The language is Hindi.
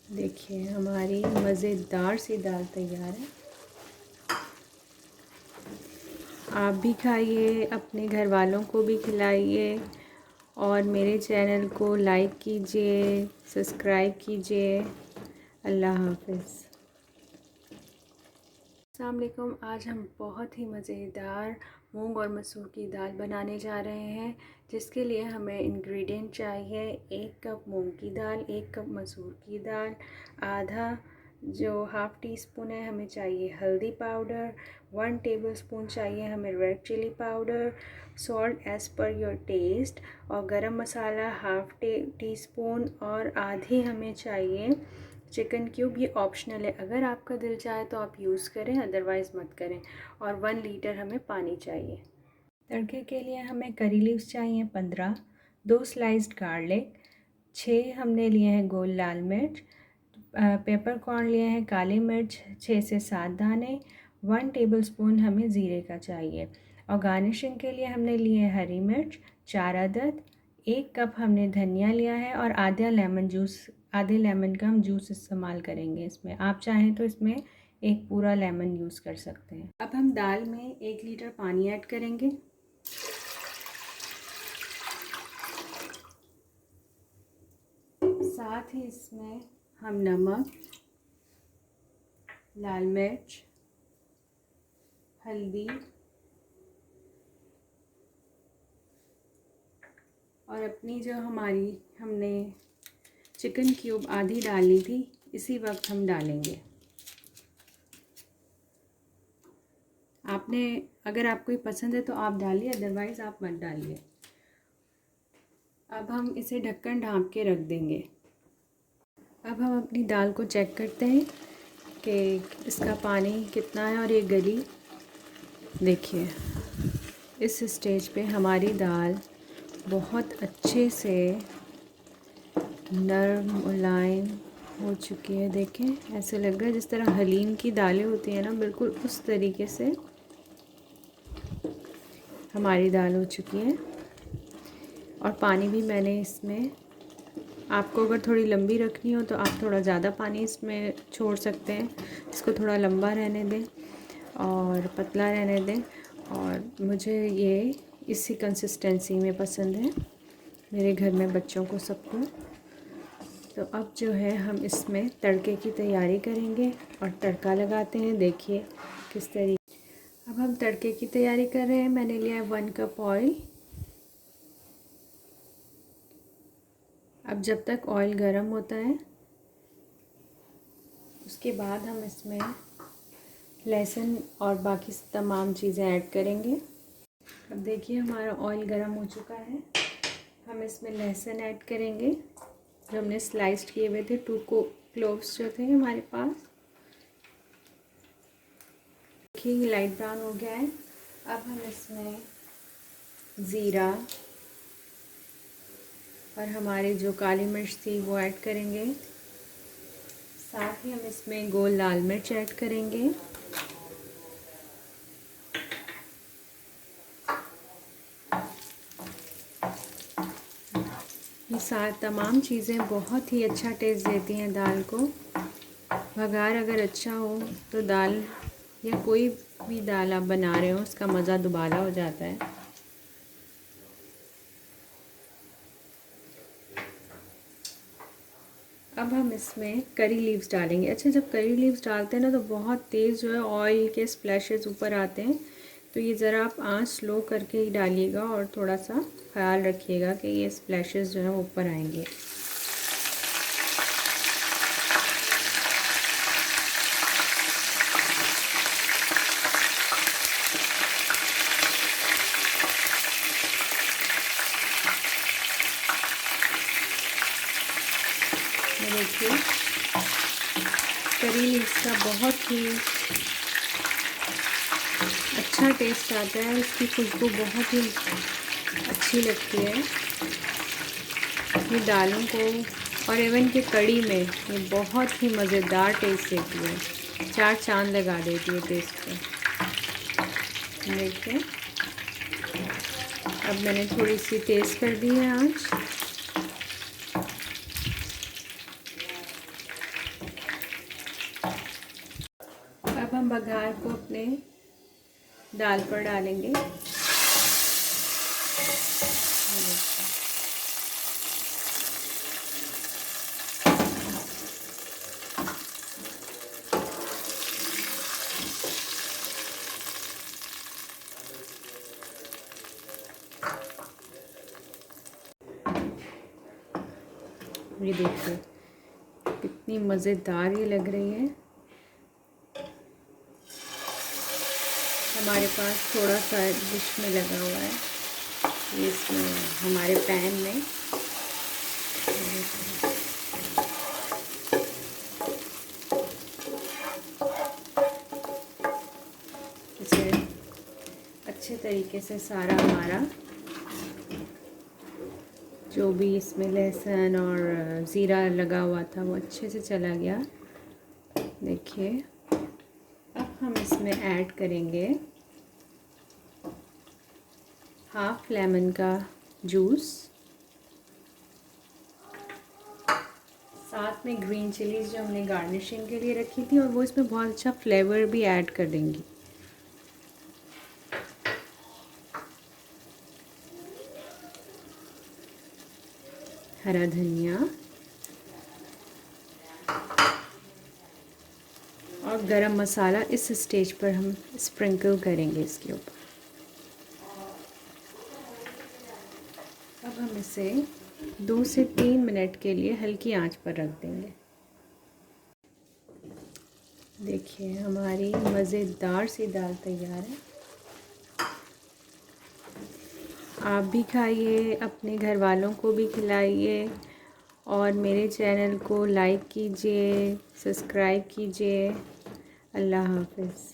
देखिए हमारी मज़ेदार सी दाल तैयार है। आप भी खाइए, अपने घर वालों को भी खिलाइए और मेरे चैनल को लाइक कीजिए, सब्सक्राइब कीजिए। अल्लाह हाफ़िज़। अस्सलाम वालेकुम। आज हम बहुत ही मज़ेदार मूंग और मसूर की दाल बनाने जा रहे हैं, जिसके लिए हमें इंग्रेडिएंट चाहिए 1 कप मूंग की दाल, 1 कप मसूर की दाल, आधा जो हाफ़ टी स्पून है हमें चाहिए हल्दी पाउडर, 1 टेबलस्पून चाहिए हमें red chilli powder, salt as per your taste और गरम मसाला हाफ़ टी स्पून और आधी हमें चाहिए चिकन क्यूब। ये ऑप्शनल है, अगर आपका दिल चाहे तो आप यूज़ करें, अदरवाइज़ मत करें। और 1 लीटर हमें पानी चाहिए। तड़के के लिए हमें करी लीव्स चाहिए 15, 2 स्लाइस्ड गार्लिक, 6 हमने लिए हैं गोल लाल मिर्च, पेपर कॉर्न लिए हैं काली मिर्च 6 से 7 दाने, 1 टेबलस्पून हमें ज़ीरे का चाहिए। और गार्निशिंग के लिए हमने लिए हरी मिर्च 4 अदद, 1 कप हमने धनिया लिया है और आधे लेमन का हम जूस इस्तेमाल करेंगे इसमें। आप चाहें तो इसमें एक पूरा लेमन यूज़ कर सकते हैं। अब हम दाल में 1 लीटर पानी ऐड करेंगे। साथ ही इसमें हम नमक, लाल मिर्च, हल्दी और अपनी जो हमने चिकन क्यूब आधी डालनी थी इसी वक्त हम डालेंगे। अगर आपको ये पसंद है तो आप डालिए, अदरवाइज़ आप मत डालिए। अब हम इसे ढक्कन ढाँप के रख देंगे। अब हम अपनी दाल को चेक करते हैं कि इसका पानी कितना है और ये गली। देखिए इस स्टेज पे हमारी दाल बहुत अच्छे से नरम मुलायम हो चुकी है। देखें ऐसे लग रहा है जिस तरह हलीम की दालें होती हैं ना, बिल्कुल उस तरीके से हमारी दाल हो चुकी है। और पानी भी मैंने इसमें, आपको अगर थोड़ी लंबी रखनी हो तो आप थोड़ा ज़्यादा पानी इसमें छोड़ सकते हैं। इसको थोड़ा लंबा रहने दें और पतला रहने दें। और मुझे ये इसी कंसिस्टेंसी में पसंद है, मेरे घर में बच्चों को सबको। तो अब जो है हम इसमें तड़के की तैयारी करेंगे और तड़का लगाते हैं। देखिए किस तरीके। अब हम तड़के की तैयारी कर रहे हैं। मैंने लिया है 1 कप ऑयल। अब जब तक ऑयल गर्म होता है उसके बाद हम इसमें लहसुन और बाकी तमाम चीज़ें ऐड करेंगे। अब देखिए हमारा ऑयल गर्म हो चुका है। हम इसमें लहसुन ऐड करेंगे जो हमने स्लाइस्ड किए हुए थे, 2 क्लोव्स जो थे हमारे पास। देखिए ये लाइट ब्राउन हो गया है। अब हम इसमें ज़ीरा और हमारी जो काली मिर्च थी वो ऐड करेंगे। साथ ही हम इसमें गोल लाल मिर्च ऐड करेंगे। ये तमाम चीज़ें बहुत ही अच्छा टेस्ट देती हैं दाल को। बघार अगर अच्छा हो तो दाल या कोई भी दाल आप बना रहे हो उसका मज़ा दुबारा हो जाता है। अब हम इसमें करी लीव्स डालेंगे। अच्छा, जब करी लीव्स डालते हैं ना तो बहुत तेज़ जो है ऑयल के स्प्लैशेस ऊपर आते हैं, तो ये ज़रा आप आंच स्लो करके ही डालिएगा और थोड़ा सा ख्याल रखिएगा कि ये स्प्लैशेस जो है ऊपर आएंगे। देखिए करी लीव्स का बहुत ही अच्छा टेस्ट आता है, इसकी खुशबू बहुत ही अच्छी लगती है। ये दालों को और इवन कि कड़ी में ये बहुत ही मज़ेदार टेस्ट देती है, 4 चांद लगा देती है टेस्ट पे। देखिए अब मैंने थोड़ी सी तेज़ कर दी है आँच। बघार को अपने दाल पर डालेंगे। ये देखिए कितनी मज़ेदार ये लग रही है। हमारे पास थोड़ा सा डिश में लगा हुआ है, ये इसमें हमारे पैन में इसे अच्छे तरीके से सारा हमारा जो भी इसमें लहसुन और ज़ीरा लगा हुआ था वो अच्छे से चला गया। देखिए अब हम इसमें ऐड करेंगे हाफ लेमन का जूस, साथ में ग्रीन चिलीज़ जो हमने गार्निशिंग के लिए रखी थी, और वो इसमें बहुत अच्छा फ्लेवर भी ऐड कर देंगी। हरा धनिया और गरम मसाला इस स्टेज पर हम स्प्रिंकल करेंगे इसके ऊपर। अब हम इसे 2 से 3 मिनट के लिए हल्की आंच पर रख देंगे। देखिए हमारी मज़ेदार सी दाल तैयार है। आप भी खाइए, अपने घर वालों को भी खिलाइए, और मेरे चैनल को लाइक कीजिए, सब्सक्राइब कीजिए। अल्लाह हाफ़िज़।